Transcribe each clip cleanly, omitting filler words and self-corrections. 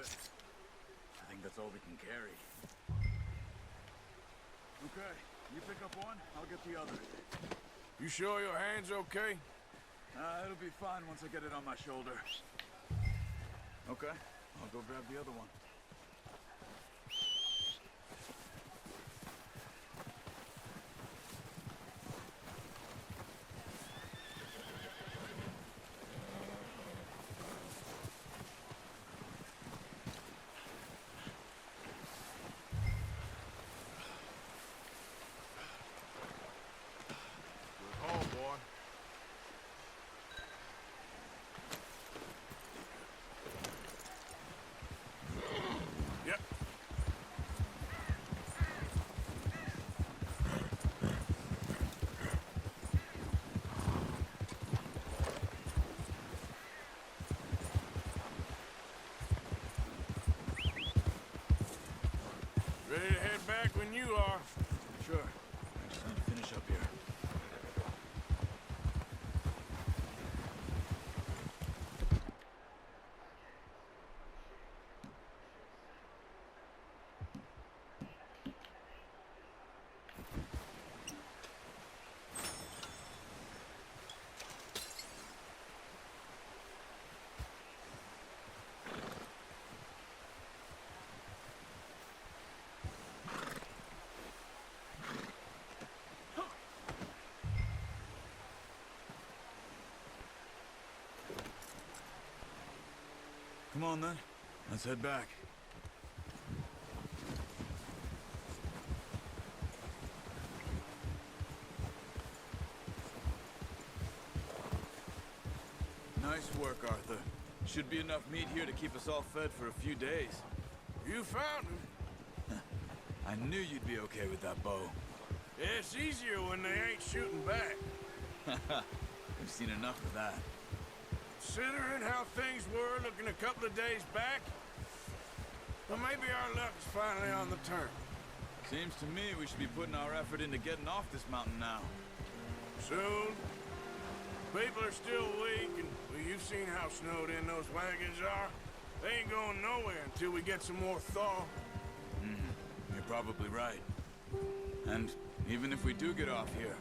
good. I think that's all we can carry. Okay, you pick up one, I'll get the other. You sure your hand's okay? It'll be fine once I get it on my shoulder. Okay, I'll go grab the other one. Ready to head back when you are. Sure. I just need to finish up here. Come on, then. Let's head back. Nice work, Arthur. Should be enough meat here to keep us all fed for a few days. You found him. I knew you'd be okay with that bow. Yeah, it's easier when they ain't shooting back. We've seen enough of that. Considering how things were looking a couple of days back, well, maybe our luck's finally on the turn. Seems to me we should be putting our effort into getting off this mountain now. Soon. People are still weak, and well, you've seen how snowed in those wagons are. They ain't going nowhere until we get some more thaw. You're probably right. And even if we do get off here,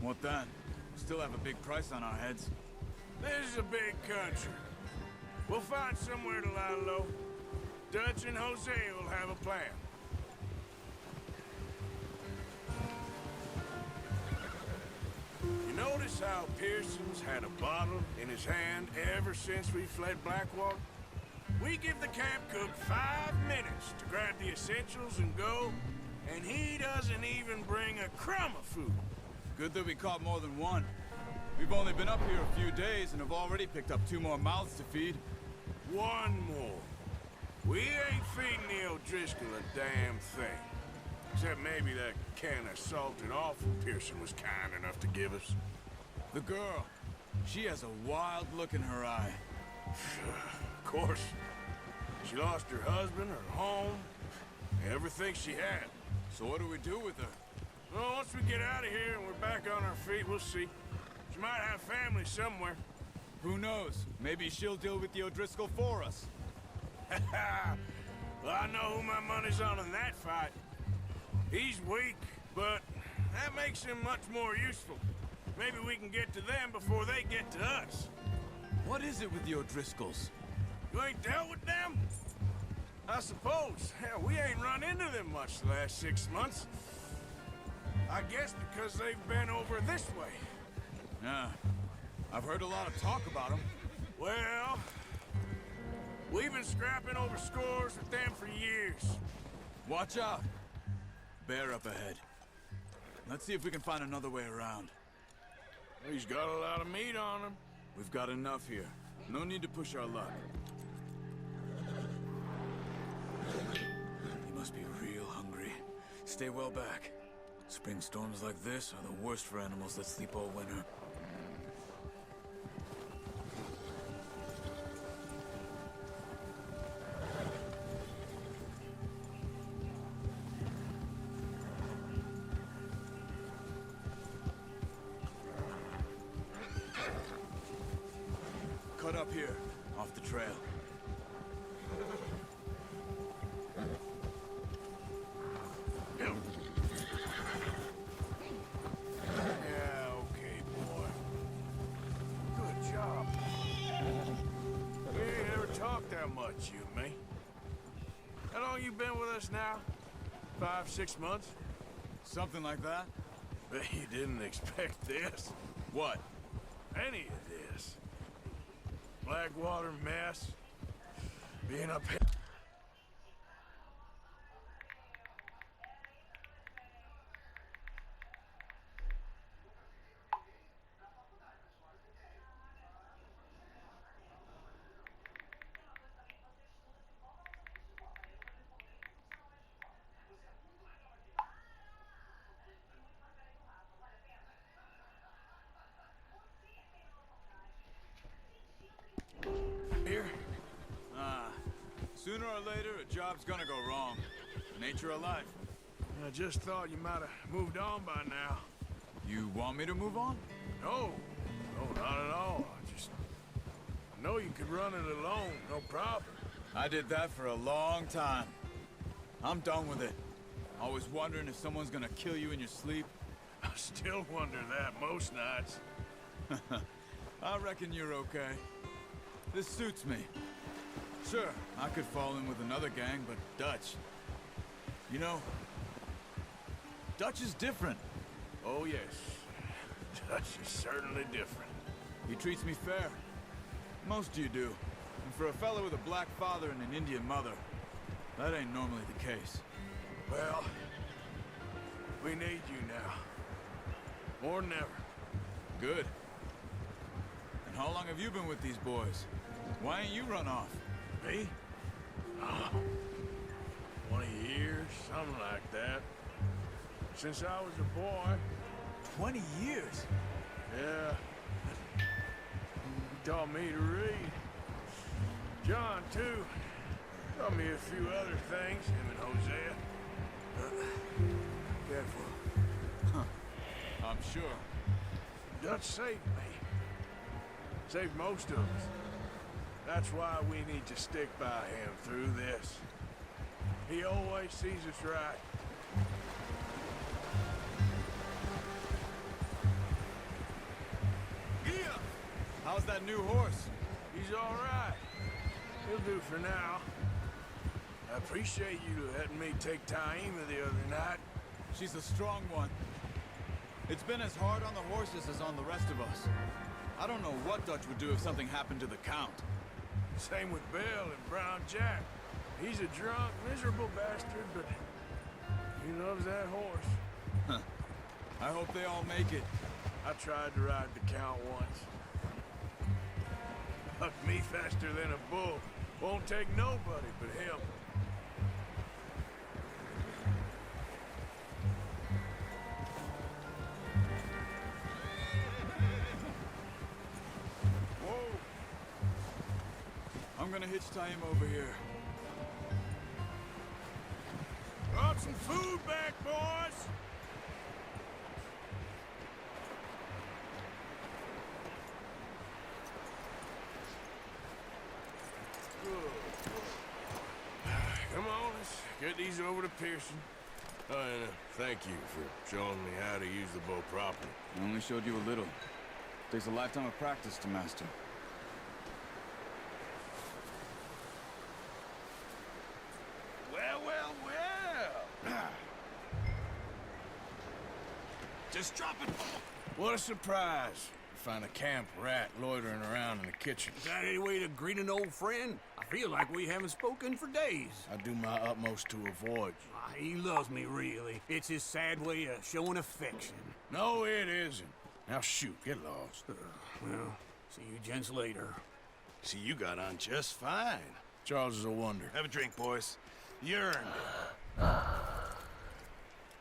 what then? We'll still have a big price on our heads. This is a big country. We'll find somewhere to lie low. Dutch and Jose will have a plan. You notice how Pearson's had a bottle in his hand ever since we fled Blackwater? We give the camp cook 5 minutes to grab the essentials and go, and he doesn't even bring a crumb of food. Good that we caught more than one. We've only been up here a few days and have already picked up 2 more mouths to feed. One more. We ain't feeding the O'Driscoll a damn thing. Except maybe that can of salted offal Pearson was kind enough to give us. The girl. She has a wild look in her eye. Of course. She lost her husband, her home, everything she had. So what do we do with her? Well, once we get out of here and we're back on our feet, we'll see. She might have family somewhere. Who knows? Maybe she'll deal with the O'Driscoll for us. Well, I know who my money's on in that fight. He's weak, but that makes him much more useful. Maybe we can get to them before they get to us. What is it with the O'Driscolls? You ain't dealt with them? I suppose. Hell, we ain't run into them much the last 6 months. I guess because they've been over this way. Yeah. I've heard a lot of talk about them. Well, we've been scrapping over scores with them for years. Watch out. Bear up ahead. Let's see if we can find another way around. He's got a lot of meat on him. We've got enough here. No need to push our luck. He must be real hungry. Stay well back. Spring storms like this are the worst for animals that sleep all winter. Cut up here, off the trail. you been with us now? 5, 6 months? Something like that? Bet you didn't expect this. What? Any of this. Blackwater mess. Being up here. Sooner or later, a job's gonna go wrong. Nature of life. I just thought you might have moved on by now. You want me to move on? No, no, not at all. I know you could run it alone, no problem. I did that for a long time. I'm done with it. Always wondering if someone's gonna kill you in your sleep. I still wonder that most nights. I reckon you're okay. This suits me. Sure, I could fall in with another gang, but Dutch... You know, Dutch is different. Oh, yes. Dutch is certainly different. He treats me fair. Most of you do. And for a fellow with a black father and an Indian mother, that ain't normally the case. Well, we need you now. More than ever. Good. And how long have you been with these boys? Why ain't you run off? Me? Oh, 20 years, something like that. Since I was a boy. 20 years? Yeah. He taught me to read. John, too. Taught me a few other things, him and Hosea. Careful. Huh. I'm sure. Dutch saved me. Saved most of us. That's why we need to stick by him through this. He always sees us right. Yeah! How's that new horse? He's all right. He'll do for now. I appreciate you letting me take Taima the other night. She's a strong one. It's been as hard on the horses as on the rest of us. I don't know what Dutch would do if something happened to the Count. Same with Bill and Brown Jack. He's a drunk, miserable bastard, but he loves that horse. Huh. I hope they all make it. I tried to ride the Count once. Bucked me faster than a bull. Won't take nobody but him. I'm gonna hitch Taima over here. Brought some food back, boys! Good. Come on, let's get these over to Pearson. Oh, and thank you for showing me how to use the bow properly. I only showed you a little. Takes a lifetime of practice to master. Well, well, well! Just drop it. What a surprise. Find a camp rat loitering around in the kitchen. Is that any way to greet an old friend? I feel like we haven't spoken for days. I do my utmost to avoid you. He loves me, really. It's his sad way of showing affection. No, it isn't. Now shoot, get lost. Well, see you gents later. See, you got on just fine. Charles is a wonder. Have a drink, boys. You earned it.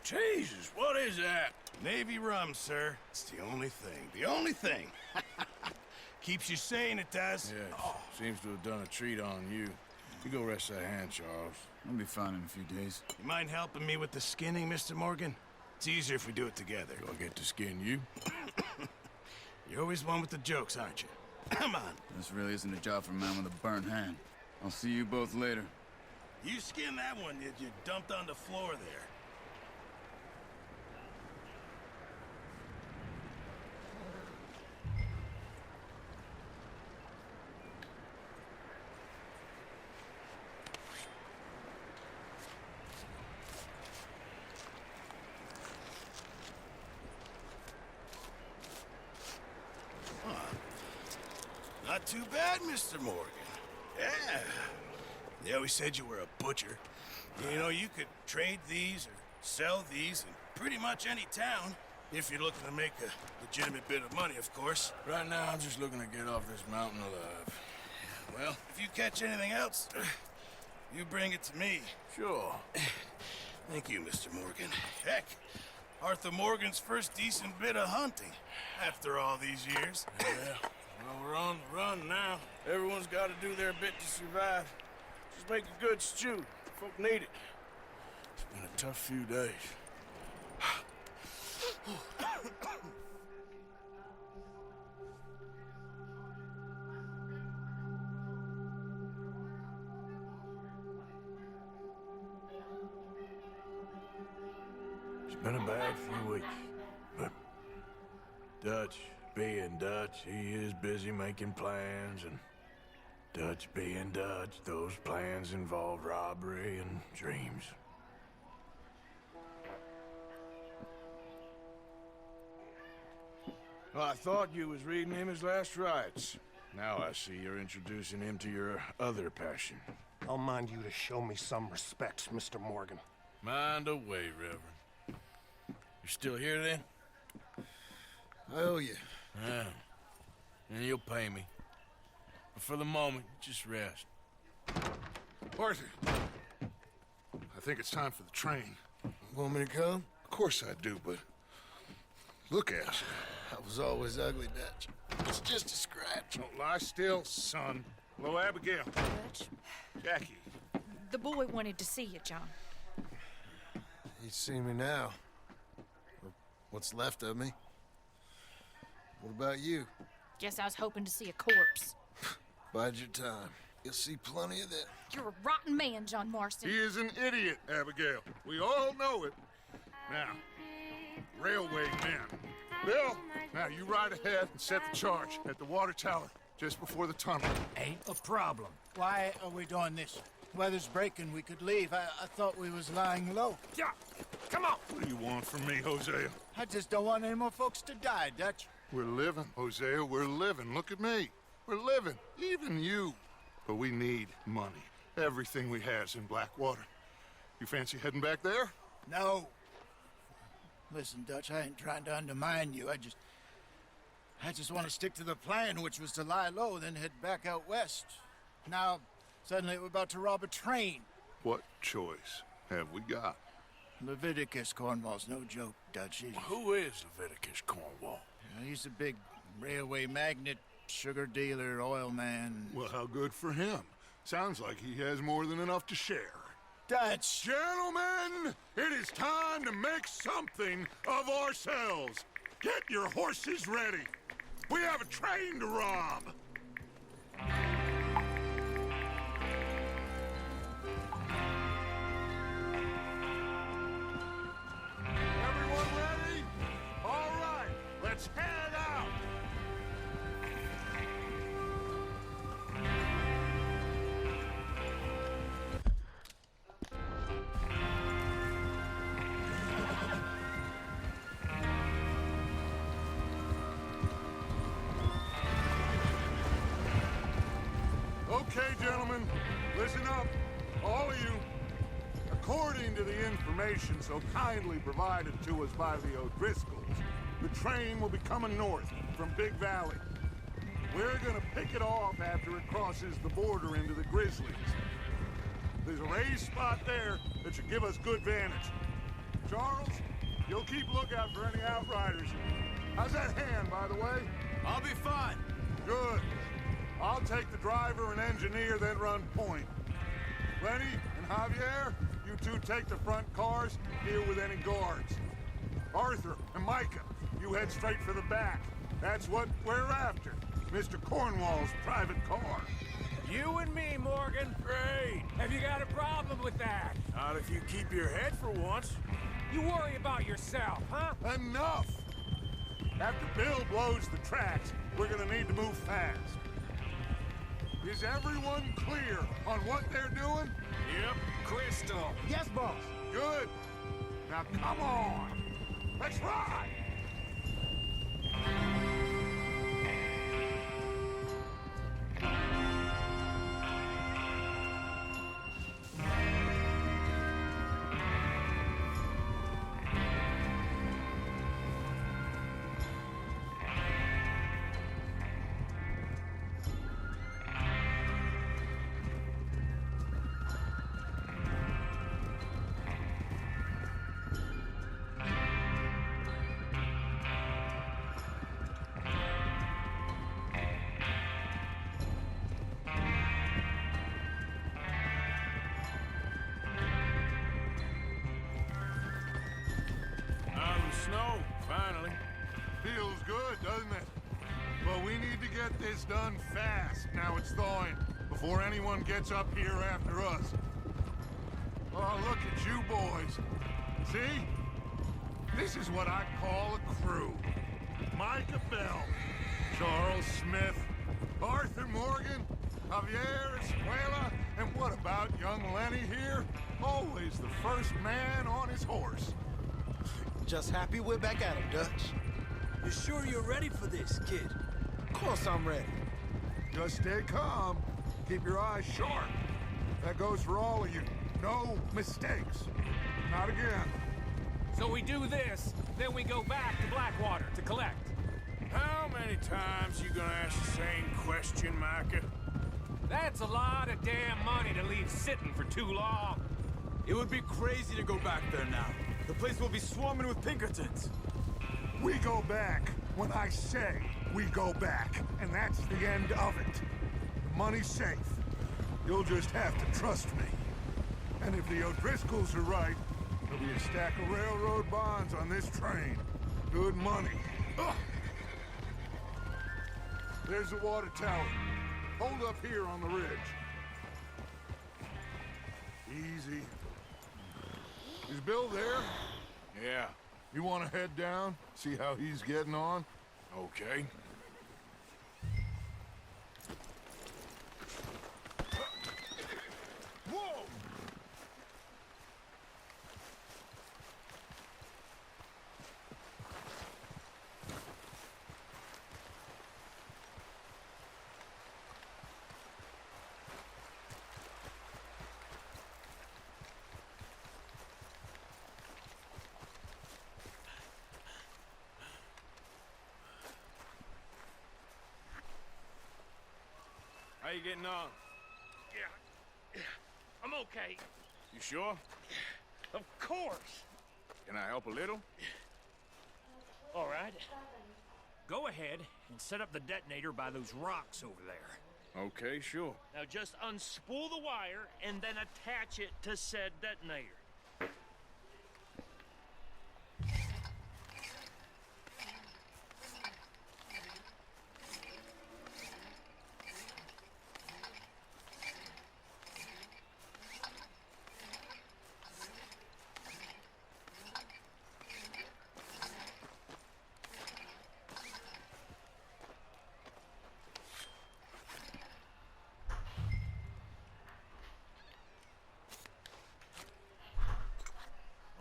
Jesus, what is that? Navy rum, sir. It's the only thing. The only thing. Keeps you sane, it does. Yes, seems to have done a treat on you. You go rest that hand, Charles. I'll be fine in a few days. You mind helping me with the skinning, Mr. Morgan? It's easier if we do it together. Do I get to skin you? You're always one with the jokes, aren't you? Come on. This really isn't a job for a man with a burnt hand. I'll see you both later. You skinned that one that you dumped on the floor there. not too bad, Mr. Morgan. Yeah. They always said you were a butcher. You know, you could trade these or sell these in pretty much any town, if you're looking to make a legitimate bit of money, of course. Right now, I'm just looking to get off this mountain alive. Well, if you catch anything else, you bring it to me. Sure. Thank you, Mr. Morgan. Heck, Arthur Morgan's first decent bit of hunting after all these years. Yeah. Well, we're on the run now. Everyone's got to do their bit to survive. Just make a good stew. Folk need it. It's been a tough few days. It's been a bad few weeks, but Dutch being Dutch, he is busy making plans, and Dutch being Dutch, those plans involve robbery and dreams. Well, I thought you was reading him his last rites. Now I see you're introducing him to your other passion. I'll mind you to show me some respect, Mr. Morgan. Mind away, Reverend. You're still here, then? I owe you. Yeah. And you'll pay me. But for the moment, just rest. Arthur, I think it's time for the train. Want me to come? Of course I do, but look at you. I was always ugly, Dutch. It's just a scratch. Don't lie still, son. Hello, Abigail. Dutch, Jackie. the boy wanted to see you, John. He's seen me now. Or what's left of me. What about you? Guess I was hoping to see a corpse. Bide your time. You'll see plenty of that. You're a rotten man, John Marston. He is an idiot, Abigail. We all know it. Now, railway men. Bill, now you ride ahead and set the charge at the water tower just before the tunnel. Ain't a problem. Why are we doing this? Weather's breaking, we could leave. I thought we was lying low. Yeah, come on. What do you want from me, Hosea? I just don't want any more folks to die, Dutch. We're living, Hosea, we're living. Look at me. We're living, even you. But we need money. Everything we has in Blackwater. You fancy heading back there? No. Listen, Dutch, I ain't trying to undermine you. I just want to stick to the plan, which was to lie low, then head back out west. Now, suddenly we're about to rob a train. What choice have we got? Leviticus Cornwall's no joke, Dutch. Who is Leviticus Cornwall? He's a big railway magnate, sugar dealer, oil man. Well, how good for him. Sounds like he has more than enough to share. Dutch! Gentlemen, it is time to make something of ourselves. Get your horses ready. We have a train to rob. Everyone ready? All right, let's head out. Okay, gentlemen, listen up, all of you. According to the information so kindly provided to us by the O'Driscolls, the train will be coming north from Big Valley. We're gonna pick it off after it crosses the border into the Grizzlies. There's a raised spot there that should give us good vantage. Charles, you'll keep lookout for any outriders. How's that hand, by the way? I'll be fine. Good. I'll take the driver and engineer, then run point. Lenny and Javier, you two take the front cars, deal with any guards. Arthur and Micah, you head straight for the back. That's what we're after. Mr. Cornwall's private car. You and me, Morgan. Great. Have you got a problem with that? Not if you keep your head for once. You worry about yourself, huh? Enough! After Bill blows the tracks, we're gonna need to move fast. Is everyone clear on what they're doing? Yep, crystal. Yes, boss. Good. Now come on. Let's ride! Feels good, doesn't it? But we need to get this done fast. Now it's thawing, before anyone gets up here after us. Oh, look at you boys. See? This is what I call a crew. Micah Bell, Charles Smith, Arthur Morgan, Javier Escuela, and what about young Lenny here? Always the first man on his horse. Just happy we're back at him, Dutch. You sure you're ready for this, kid? Of course I'm ready. Just stay calm. Keep your eyes sharp. That goes for all of you. No mistakes. Not again. So we do this, then we go back to Blackwater to collect. How many times you gonna ask the same question, Micah? That's a lot of damn money to leave sitting for too long. It would be crazy to go back there now. The place will be swarming with Pinkertons. We go back when I say we go back, and that's the end of it. The money's safe. You'll just have to trust me. And if the O'Driscolls are right, there'll be a stack of railroad bonds on this train. Good money. Ugh. There's the water tower. Hold up here on the ridge. Easy. Is Bill there? Yeah. You want to head down, see how he's getting on? Okay. Whoa! How you getting on? Yeah, I'm okay. You sure? Of course. Can I help a little? All right. Go ahead and set up the detonator by those rocks over there. Okay, sure. Now just unspool the wire and then attach it to said detonator.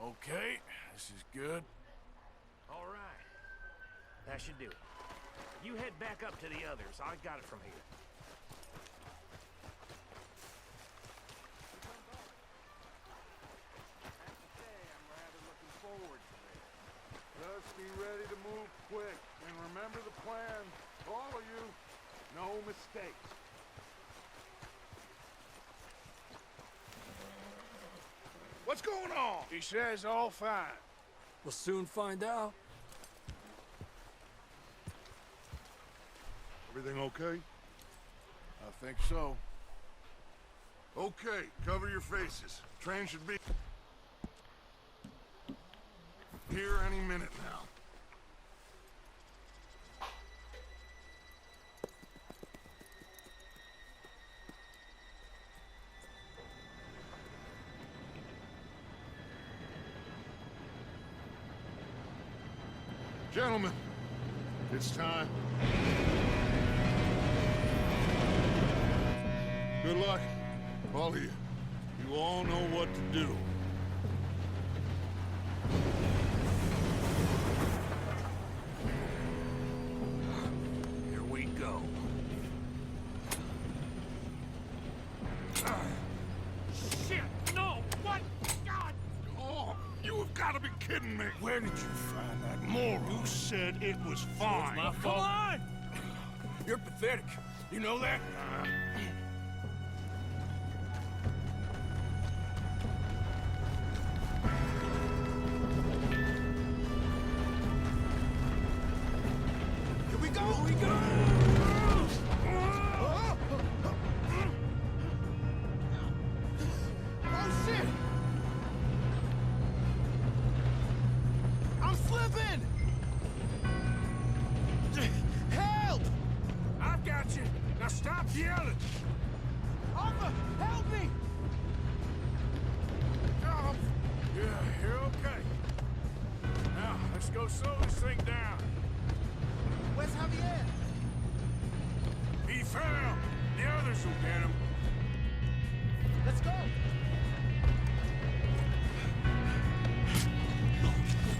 Okay, this is good. All right. That should do it. You head back up to the others. I got it from here. Just be ready to move quick. And remember the plan. All of you, no mistakes. What's going on? He says all fine. We'll soon find out. Everything okay? I think so. Okay, cover your faces. Train should be here any minute now. Gentlemen, it's time. Good luck, all of you. You all know what to do. Here we go. Shit! No! What? God! Oh, you have got to be kidding me. Where did you find that moron? You said it was fine. Come on! You're pathetic. You know that? Here we go! Here we go! Oh, shit! I'm slipping! slow this thing down. Where's Javier? He fell. The others will get him. Let's go.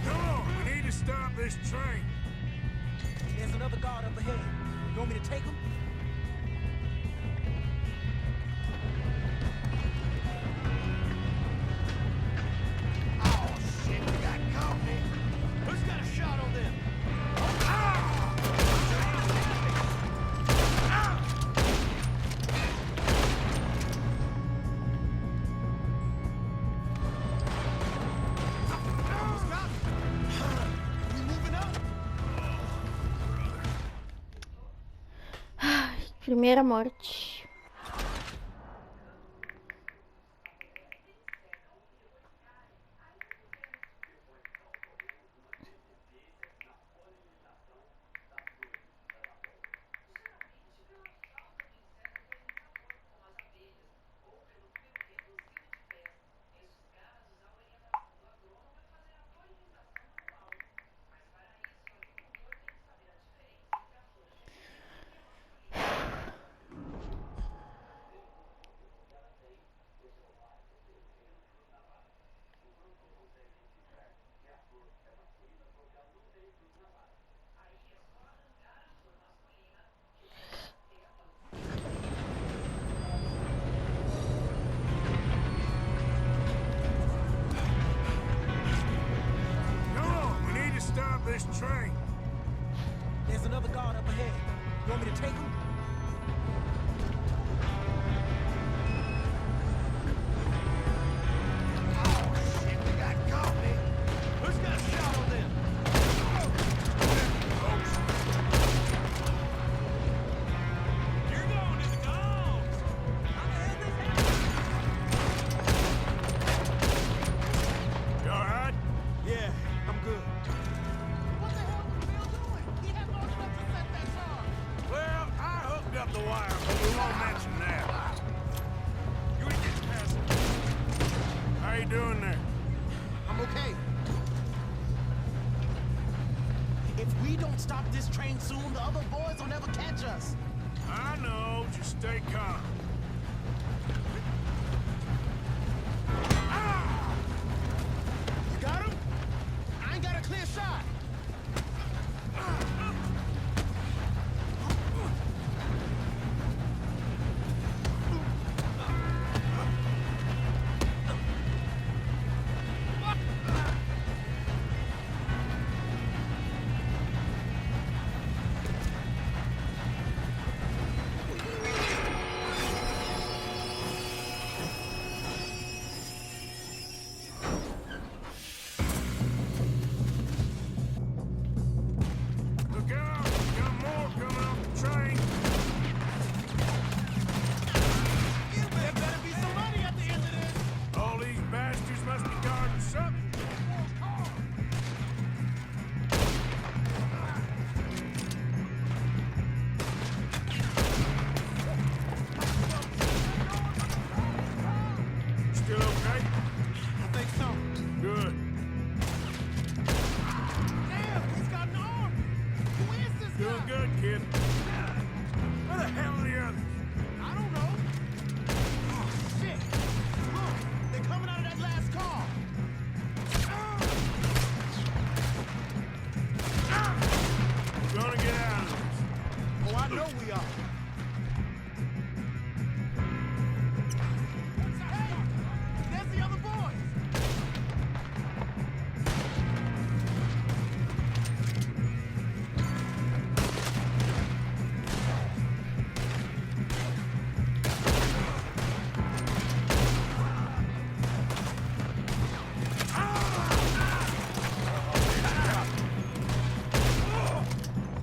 Come on, we need to stop this train. There's another guard up ahead. You want me to take him? Oh, shit, we got company. Who's got a shot on them? Primeira morte. This train. There's another guard up ahead. You want me to take him? Oh, shit, we got company. Who's got a shot on them? You're going to the dogs. How the hell this happened? You all right? Yeah, I'm good. Well, I hooked up the wire, but we won't mention that. You ain't getting past it. How you doing there? I'm okay. If we don't stop this train soon, the other boys will never catch us. I know, just stay calm. Ah! You got him? I ain't got a clear shot.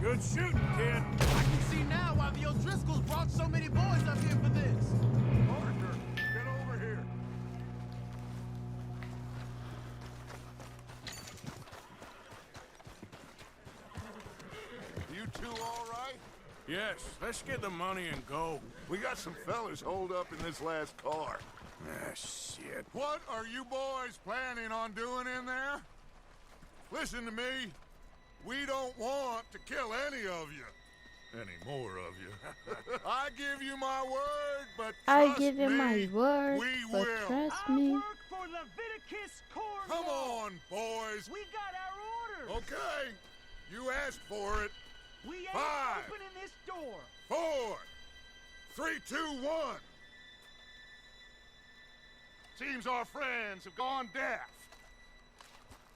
Good shooting, kid. I can see now why the O'Driscolls brought so many boys up here for this. Parker, get over here. You two all right? Yes, let's get the money and go. We got some fellas holed up in this last car. Ah, shit. What are you boys planning on doing in there? Listen to me. We don't want to kill any of you. Any more of you. I give you my word, but I trust give you me, my word, we but will. trust me. For Leviticus Cornwall. Come on, boys. We got our orders. Okay, you asked for it. We ain't 5, opening this door. 4, 3, 2, 1. Seems our friends have gone deaf.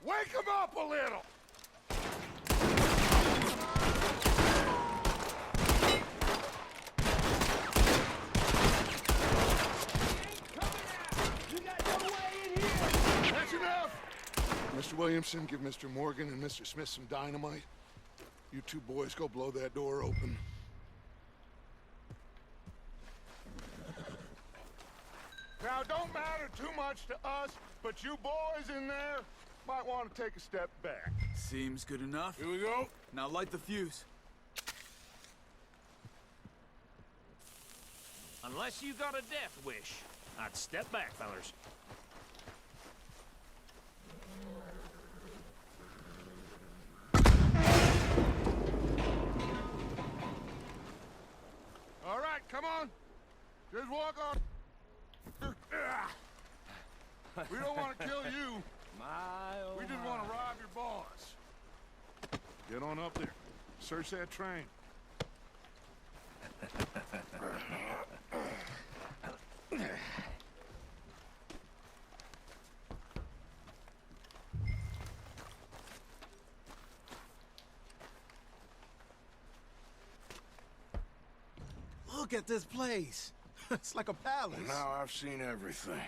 Wake them up a little. That's enough! Mr. Williamson, give Mr. Morgan and Mr. Smith some dynamite. You two boys go blow that door open. Now, it don't matter too much to us, but you boys in there might want to take a step back. Seems good enough. Here we go. Now light the fuse. Unless you got a death wish, I'd step back, fellers. All right, come on. Just walk on. We don't want to kill you. We just want to rob your boss. Get on up there. Search that train. Look at this place. It's like a palace. Now I've seen everything.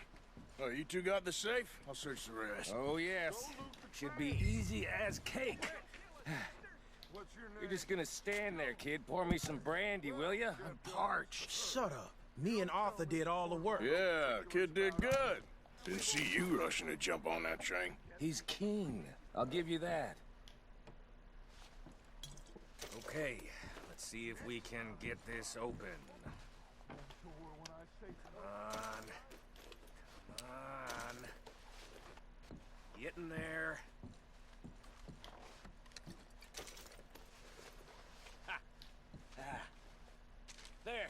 Oh, you two got the safe? I'll search the rest. Oh, yes. Should be easy as cake. What's your name? You're just gonna stand there, kid. Pour me some brandy, will ya? I'm parched. Shut up. Me and Arthur did all the work. Yeah, kid did good. Didn't see you rushing to jump on that train. He's keen. I'll give you that. Okay, let's see if we can get this open. Come on. Come on. Get in there. Ha! Ah. There.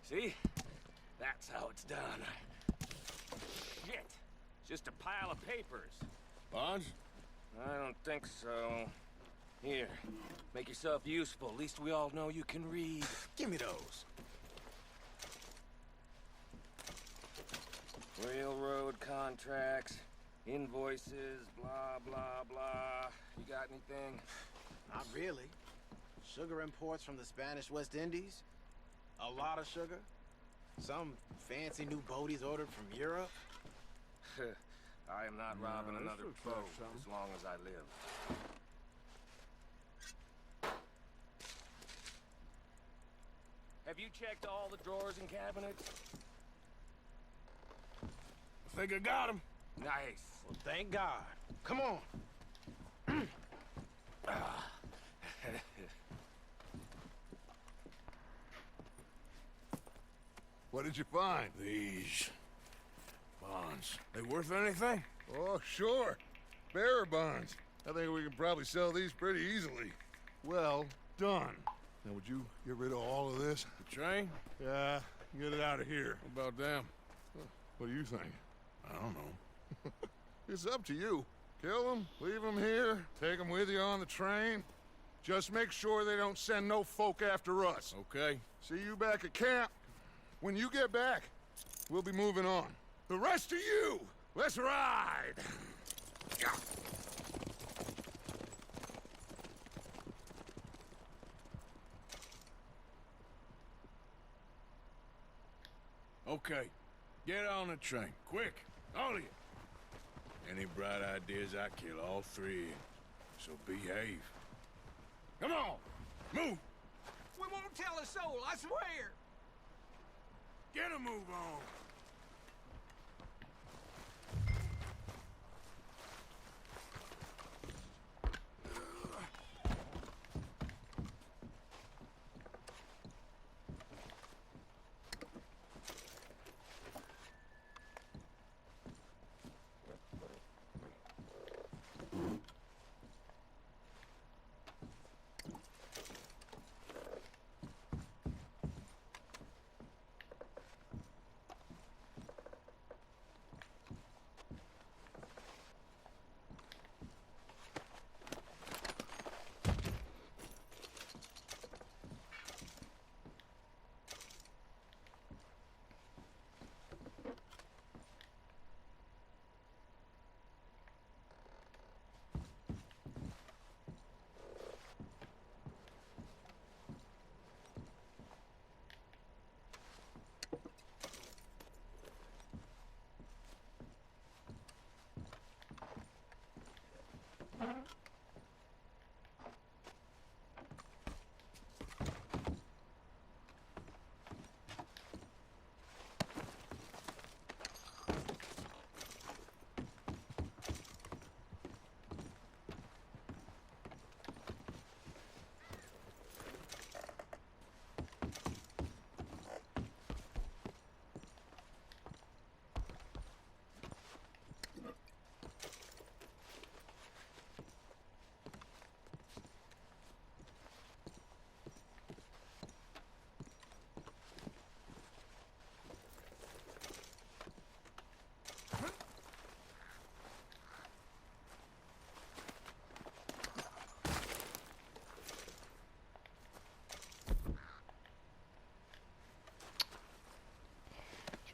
See? That's how it's done. Shit. It's just a pile of papers. Bonds? I don't think so. Here. Make yourself useful. At least we all know you can read. Give me those. Railroad contracts, invoices, blah, blah, blah. You got anything? Not really. Sugar imports from the Spanish West Indies. A lot of sugar. Some fancy new boaties ordered from Europe. I am not robbing this another looks like boat something. as long as I live. Have you checked all the drawers and cabinets? I think I got him. Nice. Well, thank God. Come on. What did you find? These bonds. They worth anything? Oh, sure. Bearer bonds. I think we can probably sell these pretty easily. Well done. Now, would you get rid of all of this? The train? Yeah, get it out of here. What about them? What do you think? I don't know. It's up to you. Kill them, leave them here, take them with you on the train. Just make sure they don't send no folk after us. Okay. See you back at camp. When you get back, we'll be moving on. The rest of you, let's ride! Okay. Get on the train. Quick. All of you. Any bright ideas, I kill all three. So behave. Come on! Move! We won't tell a soul, I swear. Get a move on!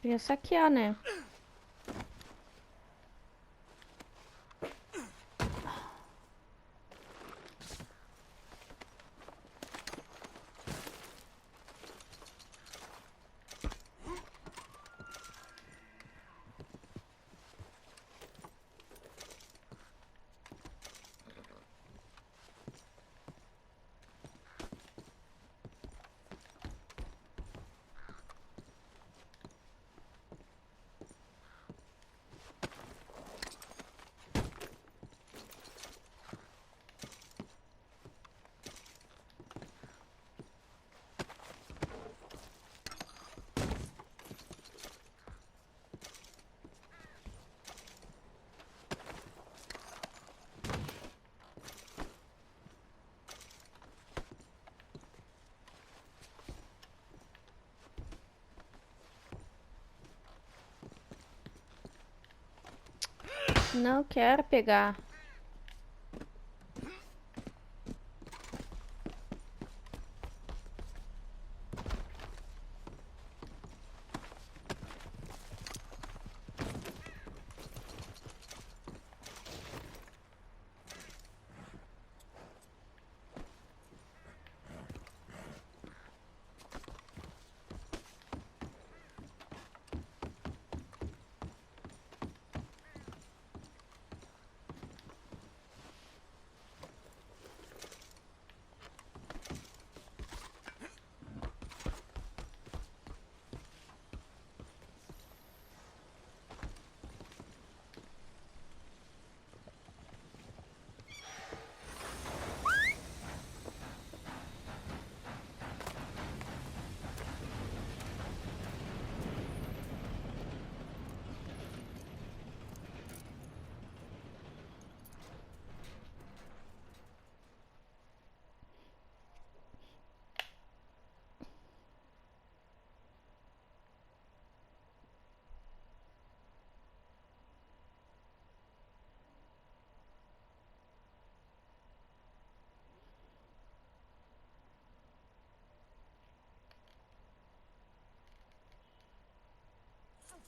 Devia saquear, né? Não quero pegar.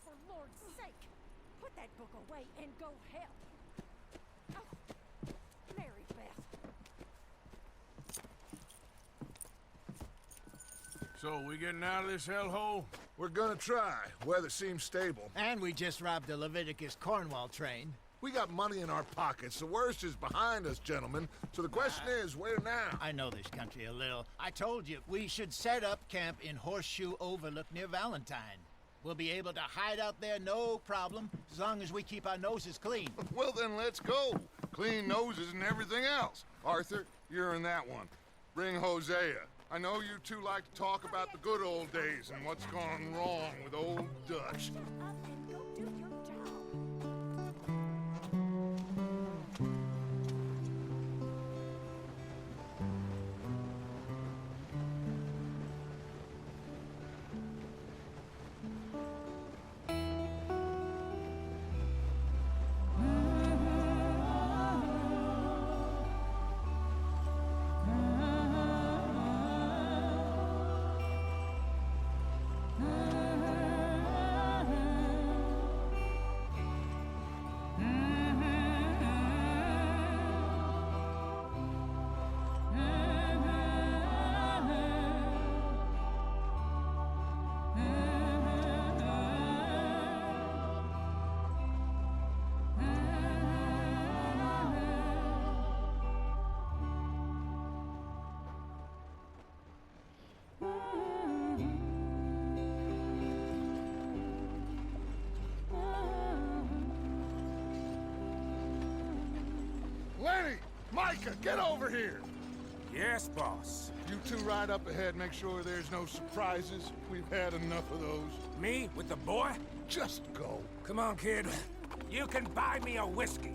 For Lord's sake, put that book away and go help. Oh, Mary Beth. So, we getting out of this hellhole? We're gonna try. Weather seems stable. And we just robbed the Leviticus Cornwall train. We got money in our pockets. The worst is behind us, gentlemen. So the question is, where now? I know this country a little. I told you, we should set up camp in Horseshoe Overlook near Valentine. We'll be able to hide out there, no problem, as long as we keep our noses clean. Well, then let's go. Clean noses and everything else. Arthur, you're in that one. Bring Hosea. I know you two like to talk about the good old days and what's gone wrong with old Dutch. Micah, get over here! Yes, boss. You two ride up ahead, make sure there's no surprises. We've had enough of those. Me with the boy? Just go. Come on, kid. You can buy me a whiskey.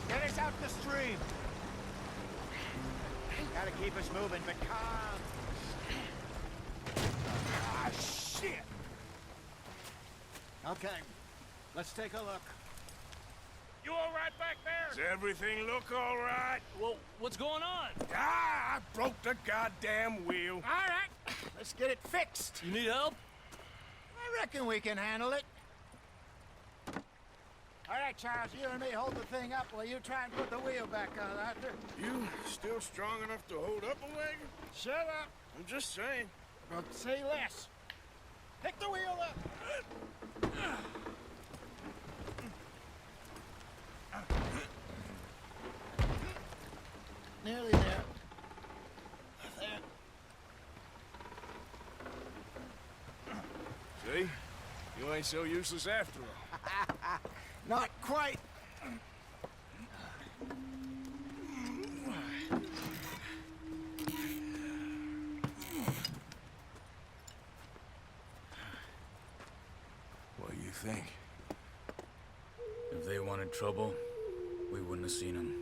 Get us out the stream. Gotta keep us moving, but calm. Ah, shit! Okay, let's take a look. You all right back there? Does everything look all right? Well, what's going on? Ah, I broke the goddamn wheel. All right, let's get it fixed. You need help? I reckon we can handle it. All right, Charles, you and me hold the thing up while you try and put the wheel back on, Arthur. You still strong enough to hold up a wagon? Shut up. I'm just saying. Well, say less. Pick the wheel up. Nearly there. There. See? You ain't so useless after all. Not quite. What do you think? If they wanted trouble, we wouldn't have seen them.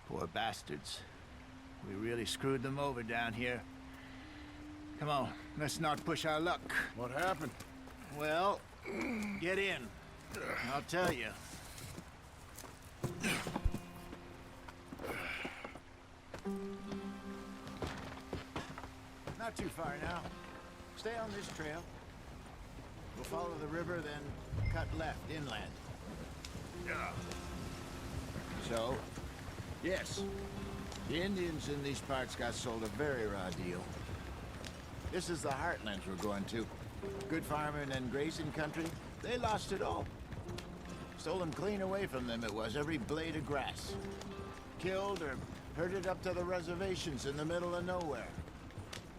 Poor bastards. We really screwed them over down here. Come on, let's not push our luck. What happened? Well, get in. I'll tell you. Not too far now. Stay on this trail. We'll follow the river, then cut left inland. Yeah. So, yes, the Indians in these parts got sold a very raw deal. This is the heartlands we're going to. Good farming and grazing country, they lost it all. Stolen clean away from them it was, every blade of grass. Killed or herded up to the reservations in the middle of nowhere.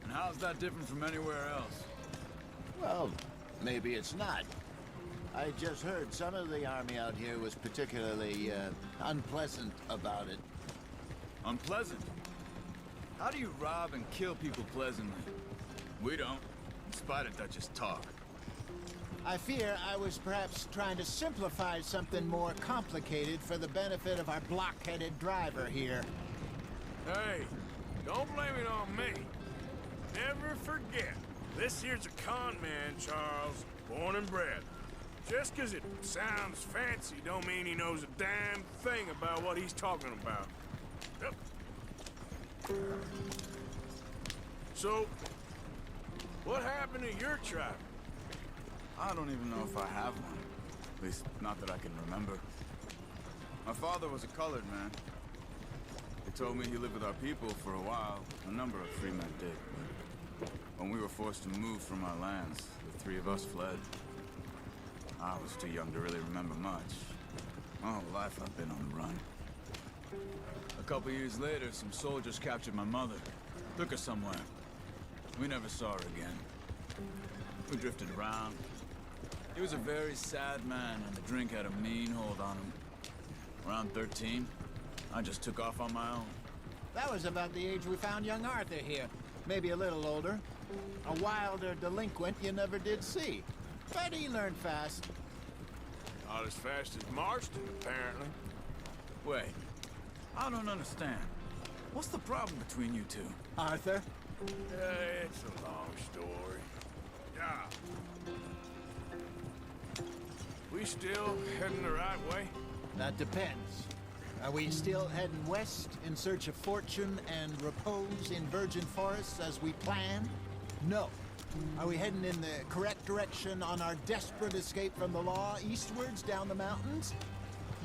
And how's that different from anywhere else? Well, maybe it's not. I just heard some of the army out here was particularly, unpleasant about it. Unpleasant? How do you rob and kill people pleasantly? We don't, in spite of Dutch's talk. I fear I was perhaps trying to simplify something more complicated for the benefit of our block-headed driver here. Hey, don't blame it on me. Never forget, this here's a con man, Charles, born and bred. Just 'cause it sounds fancy don't mean he knows a damn thing about what he's talking about. Yep. So, what happened to your tribe? I don't even know if I have one. At least, not that I can remember. My father was a colored man. He told me he lived with our people for a while. A number of free men did, but when we were forced to move from our lands, the three of us fled. I was too young to really remember much. My whole life I've been on the run. A couple years later, some soldiers captured my mother. Took her somewhere. We never saw her again. We drifted around. He was a very sad man, and the drink had a mean hold on him. Around 13, I just took off on my own. That was about the age we found young Arthur here. Maybe a little older. A wilder delinquent you never did see. But he learned fast. Not as fast as Marston, apparently. Wait, I don't understand. What's the problem between you two? Arthur? It's a long story. Yeah. We still heading the right way? That depends. Are we still heading west in search of fortune and repose in virgin forests as we planned? No. Are we heading in the correct direction on our desperate escape from the law eastwards down the mountains?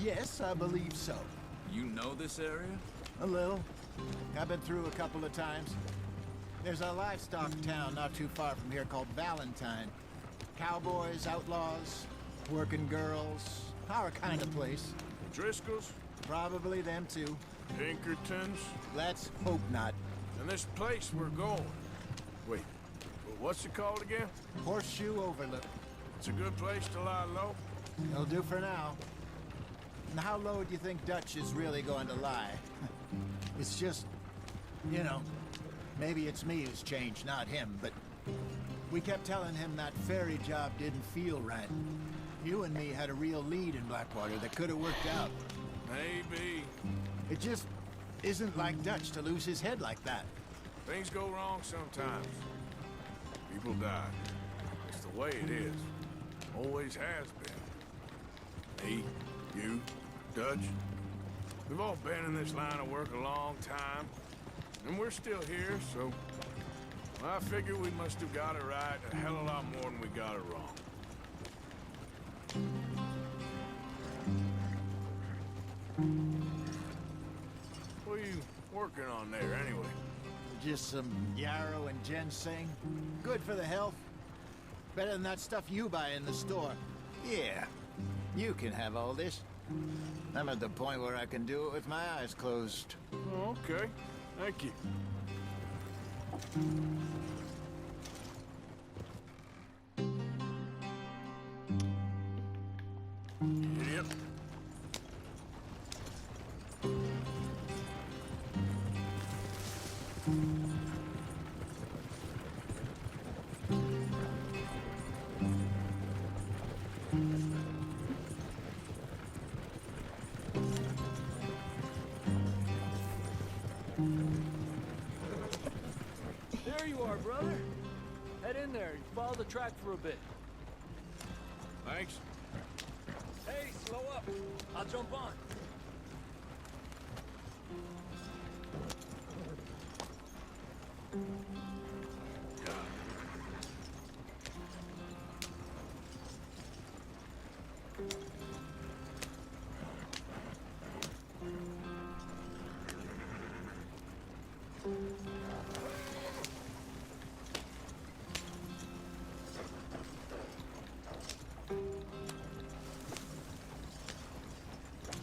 Yes, I believe so. You know this area? A little. I've been through a couple of times. There's a livestock town not too far from here called Valentine. Cowboys, outlaws, working girls, our kind of place. Driscolls? Probably them too. Pinkertons? Let's hope not. And this place we're going. Wait, what's it called again? Horseshoe Overlook. It's a good place to lie low? It'll do for now. And how low do you think Dutch is really going to lie? It's just, you know, maybe it's me who's changed, not him, but we kept telling him that ferry job didn't feel right. You and me had a real lead in Blackwater that could have worked out. Maybe. It just isn't like Dutch to lose his head like that. Things go wrong sometimes. People die. It's the way it is. Always has been. Me, you, Dutch. We've all been in this line of work a long time. And we're still here, so... I figure we must have got it right a hell of a lot more than we got it wrong. What are you working on there, anyway? Just some yarrow and ginseng. Good for the health. Better than that stuff you buy in the store. Yeah, you can have all this. I'm at the point where I can do it with my eyes closed. Oh, okay. Thank you. Yep. There you are, brother. Head in there and follow the track for a bit. Thanks. Hey, slow up. I'll jump on.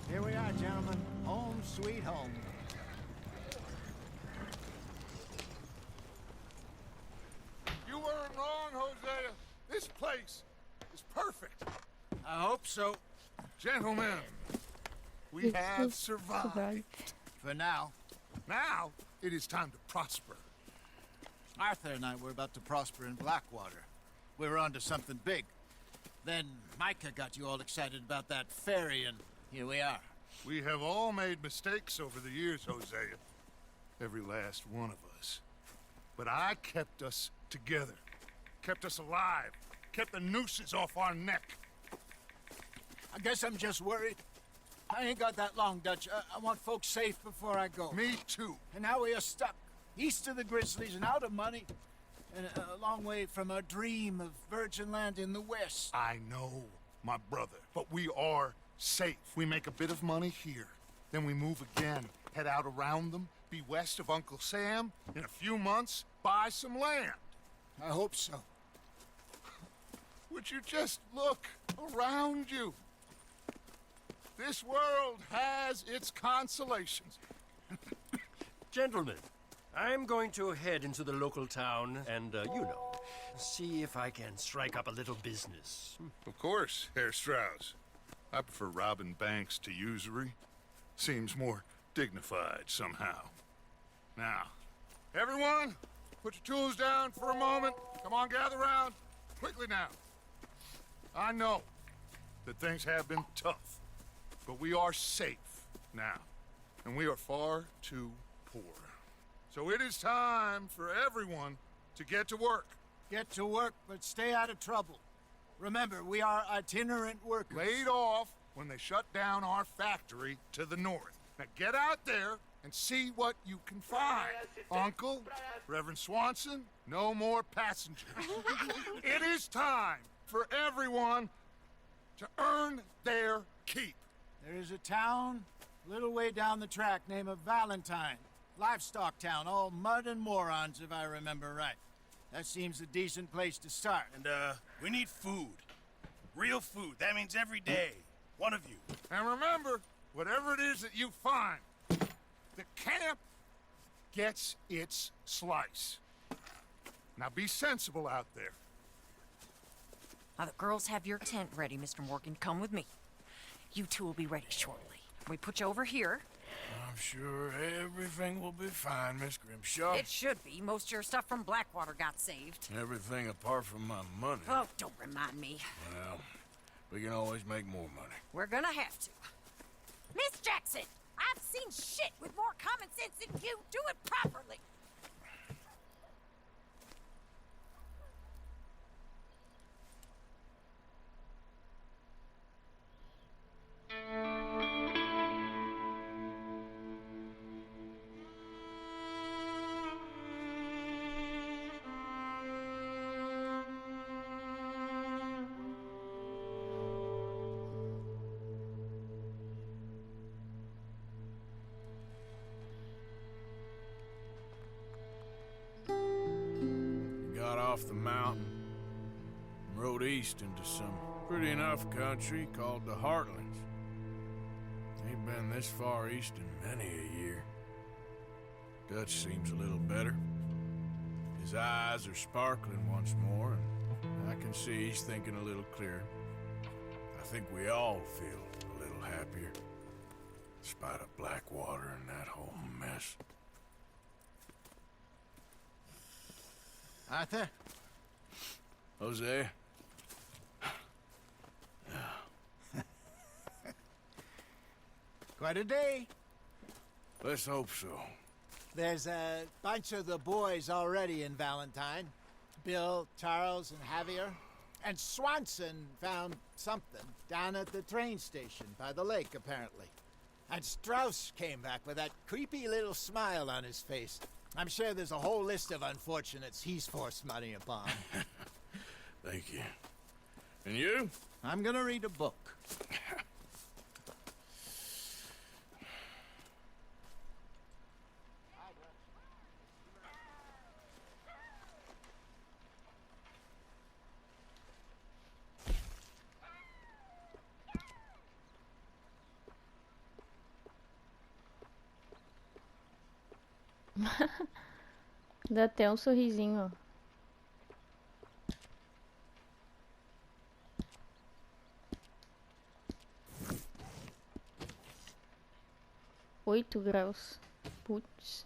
Here we are, gentlemen. Home sweet home. You weren't wrong, Hosea. This place is perfect. I hope so. Gentlemen, we have survived. For now. Now, it is time to prosper. Arthur and I were about to prosper in Blackwater. We were onto something big. Then Micah got you all excited about that ferry, and here we are. We have all made mistakes over the years, Hosea. Every last one of us. But I kept us together. Kept us alive. Kept the nooses off our neck. I guess I'm just worried. I ain't got that long, Dutch. I want folks safe before I go. Me too. And now we are stuck east of the Grizzlies and out of money. And a long way from our dream of virgin land in the west. I know, my brother. But we are safe. We make a bit of money here. Then we move again. Head out around them. Be west of Uncle Sam. In a few months, buy some land. I hope so. Would you just look around you? This world has its consolations. Gentlemen, I'm going to head into the local town and, you know, see if I can strike up a little business. Of course, Herr Strauss. I prefer robbing banks to usury. Seems more dignified somehow. Now, everyone, put your tools down for a moment. Come on, gather round. Quickly now. I know that things have been tough, but we are safe now, and we are far too poor. So it is time for everyone to get to work. Get to work, but stay out of trouble. Remember, we are itinerant workers. Laid off when they shut down our factory to the north. Now get out there and see what you can find. Uncle, Reverend Swanson, no more passengers. It is time for everyone to earn their keep. There is a town a little way down the track named Valentine. Livestock town, all mud and morons, if I remember right. That seems a decent place to start. And, we need food. Real food. That means every day. One of you. And remember, whatever it is that you find, the camp gets its slice. Now be sensible out there. Now, the girls have your tent ready, Mr. Morgan. Come with me. You two will be ready shortly. We put you over here. I'm sure everything will be fine, Miss Grimshaw. It should be. Most of your stuff from Blackwater got saved. Everything apart from my money. Oh, don't remind me. Well, we can always make more money. We're gonna have to. Miss Jackson, I've seen shit with more common sense than you. Do it properly. Got off the mountain and rode east into some pretty enough country called the Heartlands. Ain't been this far east in many a year. Dutch seems a little better. His eyes are sparkling once more, and I can see he's thinking a little clearer. I think we all feel a little happier, in spite of Blackwater and that whole mess. Arthur? Jose? Quite a day. Let's hope so. There's a bunch of the boys already in Valentine. Bill, Charles, and Javier. And Swanson found something down at the train station by the lake, apparently. And Strauss came back with that creepy little smile on his face. I'm sure there's a whole list of unfortunates he's forced money upon. Thank you. And you? I'm gonna read a book. Dá até um sorrisinho, ó. Oito graus. Putz.